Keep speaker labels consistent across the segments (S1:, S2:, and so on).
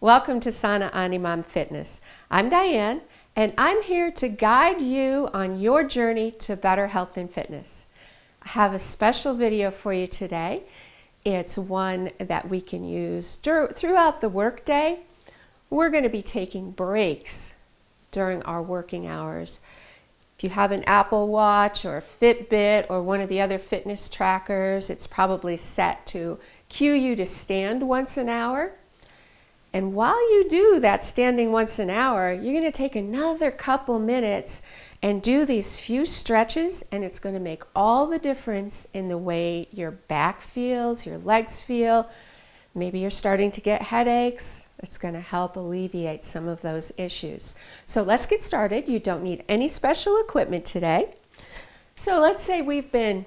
S1: Welcome to Sana Animam Fitness. I'm Diane, and I'm here to guide you on your journey to better health and fitness. I have a special video for you today. It's one that we can use throughout the workday. We're going to be taking breaks during our working hours. If you have an Apple Watch or a Fitbit or one of the other fitness trackers, it's probably set to cue you to stand once an hour. And while you do that standing once an hour, you're going to take another couple minutes and do these few stretches, and it's going to make all the difference in the way your back feels, your legs feel. Maybe you're starting to get headaches. It's going to help alleviate some of those issues. So let's get started. You don't need any special equipment today. So let's say we've been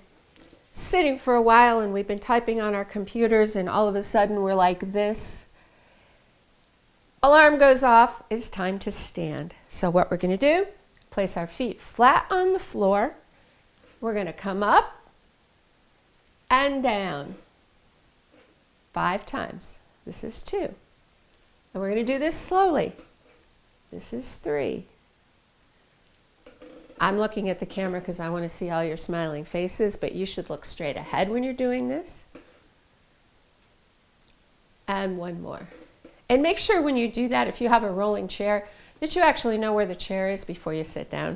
S1: sitting for a while and we've been typing on our computers, and all of a sudden we're like this. Alarm goes off, it's time to stand. So what we're going to do, place our feet flat on the floor. We're going to come up and down 5 times. This is 2. And we're going to do this slowly. This is 3. I'm looking at the camera because I want to see all your smiling faces, but you should look straight ahead when you're doing this. And 1 more. And make sure when you do that, if you have a rolling chair, that you actually know where the chair is before you sit down.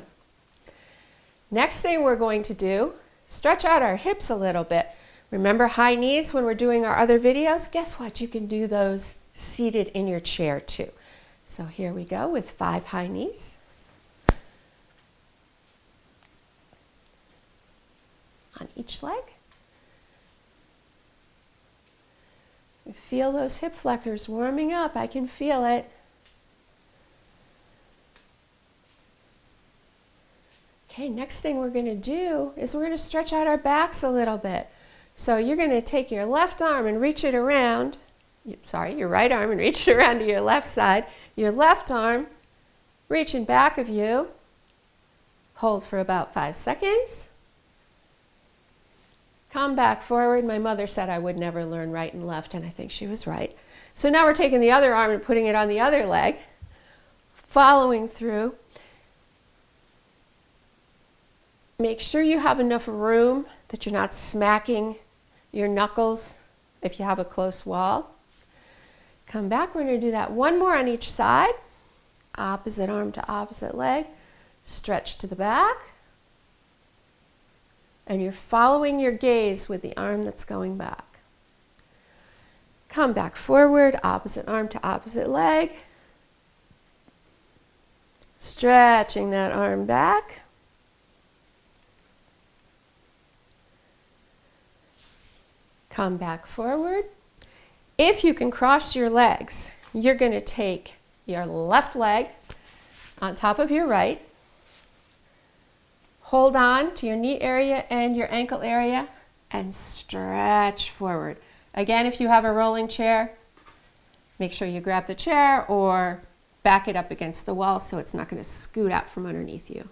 S1: Next thing we're going to do, stretch out our hips a little bit. Remember high knees when we're doing our other videos? Guess what? You can do those seated in your chair too. So here we go with 5 high knees. On each leg. Feel those hip flexors warming up. I can feel it. Okay, next thing we're going to do is we're going to stretch out our backs a little bit. So you're going to take your left arm and reach it around. Your right arm and reach it around to your left side. Your left arm reach in back of you. Hold for about 5 seconds. Come back forward. My mother said I would never learn right and left, and I think she was right. So now we're taking the other arm and putting it on the other leg, following through. Make sure you have enough room that you're not smacking your knuckles if you have a close wall. Come back. We're going to do that 1 more on each side. Opposite arm to opposite leg. Stretch to the back. And you're following your gaze with the arm that's going back. Come back forward, opposite arm to opposite leg. Stretching that arm back. Come back forward. If you can cross your legs, you're going to take your left leg on top of your right. Hold on to your knee area and your ankle area and stretch forward. Again, if you have a rolling chair, make sure you grab the chair or back it up against the wall so it's not going to scoot out from underneath you.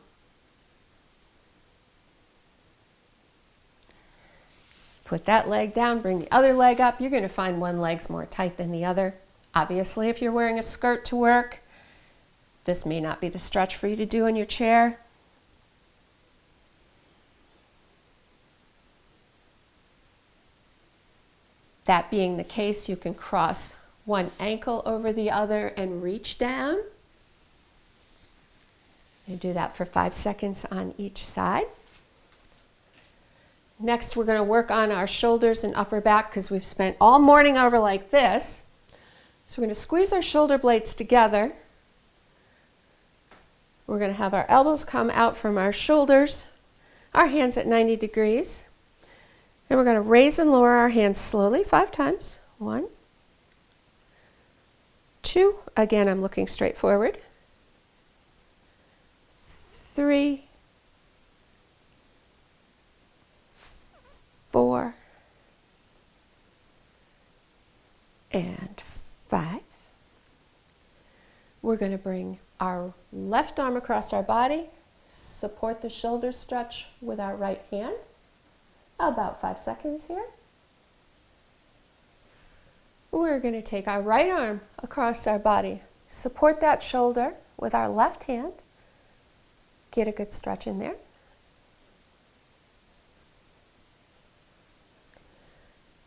S1: Put that leg down, bring the other leg up. You're going to find one leg's more tight than the other. Obviously, if you're wearing a skirt to work, this may not be the stretch for you to do in your chair. That being the case, you can cross one ankle over the other and reach down. You do that for 5 seconds on each side. Next, we're going to work on our shoulders and upper back because we've spent all morning over like this. So we're going to squeeze our shoulder blades together. We're going to have our elbows come out from our shoulders, our hands at 90 degrees. And we're going to raise and lower our hands slowly 5 times. 1, 2. Again, I'm looking straight forward. 3, 4, and 5. We're going to bring our left arm across our body, support the shoulder stretch with our right hand. About 5 seconds here. we're going to take our right arm across our body. Support that shoulder with our left hand. Get a good stretch in there.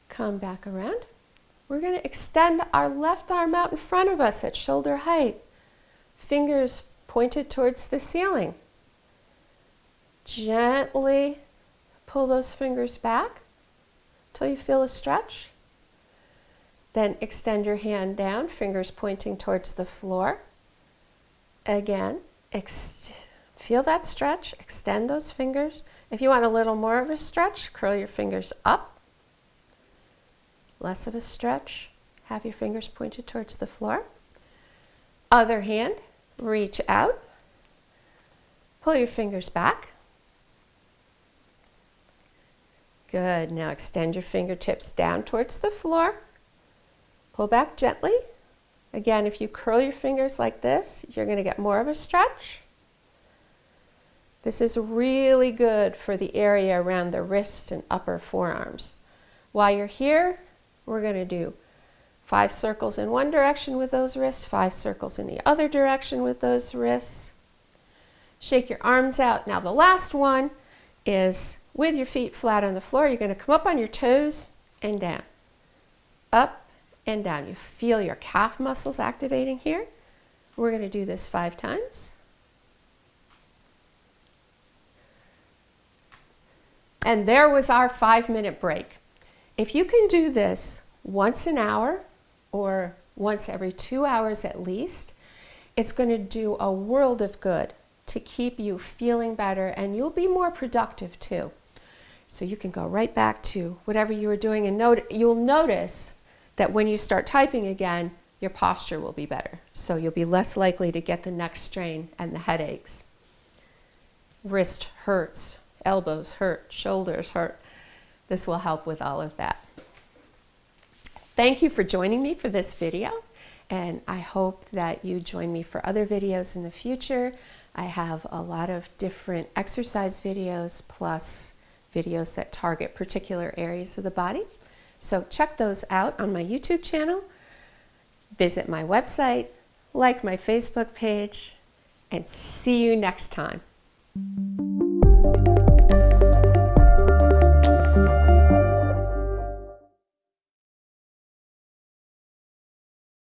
S1: Come back around. We're going to extend our left arm out in front of us at shoulder height. Fingers pointed towards the ceiling. Gently pull those fingers back until you feel a stretch. Then extend your hand down, fingers pointing towards the floor. Again, feel that stretch, extend those fingers. If you want a little more of a stretch, curl your fingers up. Less of a stretch, have your fingers pointed towards the floor. Other hand, reach out. Pull your fingers back. Good. Now extend your fingertips down towards the floor. Pull back gently. Again, if you curl your fingers like this, you're going to get more of a stretch. This is really good for the area around the wrist and upper forearms. While you're here, we're going to do 5 circles in one direction with those wrists, 5 circles in the other direction with those wrists. Shake your arms out. Now the last one is with your feet flat on the floor. You're going to come up on your toes and down. Up and down. You feel your calf muscles activating here. We're going to do this 5 times. And there was our 5-minute break. If you can do this once an hour or once every 2 hours at least, it's going to do a world of good to keep you feeling better, and you'll be more productive too. So you can go right back to whatever you were doing, and you'll notice that when you start typing again, your posture will be better. So you'll be less likely to get the neck strain and the headaches. Wrist hurts, elbows hurt, shoulders hurt. This will help with all of that. Thank you for joining me for this video, and I hope that you join me for other videos in the future. I have a lot of different exercise videos plus videos that target particular areas of the body. So check those out on my YouTube channel, visit my website, like my Facebook page, and see you next time.